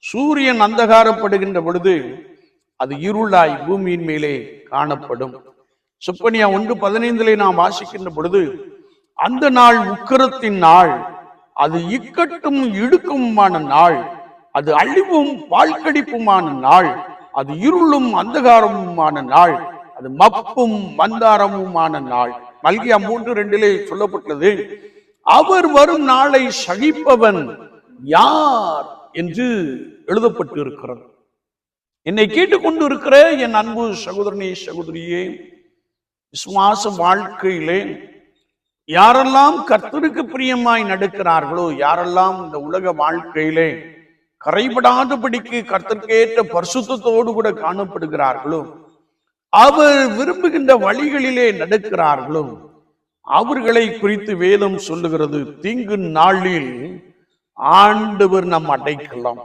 சூரியன் அந்தகாரப்படுகின்ற பொழுது அது இருளாய் பூமியின் மேலே காணப்படும். செப்பனியா 1:15 நாம் வாசிக்கின்ற பொழுது, அந்த நாள் உக்கிரத்தின் நாள், அது இக்கட்டும் இடுக்குமான நாள், அது அழிவும் வாழ்க்கடிப்புமான நாள், அது இருளும் அந்தகாரமுமான நாள், அது மப்பும் மந்தாரமுமான நாள். மல்கியா 3:2 சொல்லப்பட்டது, அவர் வரும் நாளை சகிப்பவன் யார் என்று எழுதப்பட்டு இருக்கிறது. என்னை கேட்டுக்கொண்டு இருக்கிற என் அன்பு சகோதரனே சகோதரியே, விசுவாச வாழ்க்கையிலே யாரெல்லாம் கர்த்தருக்கு பிரியமாய் நடக்கிறார்களோ, யாரெல்லாம் இந்த உலக வாழ்க்கையிலே கரைபடாதபடிக்கு கர்த்தருக்கேற்ற பரிசுத்தத்தோடு கூட காணப்படுகிறார்களோ, அவர் விரும்புகின்ற வழிகளிலே நடக்கிறார்களோ, அவர்களை குறித்து வேதம் சொல்லுகிறது, தீங்கு நாளில் ஆண்டவர் நம் அடைக்கலாம்.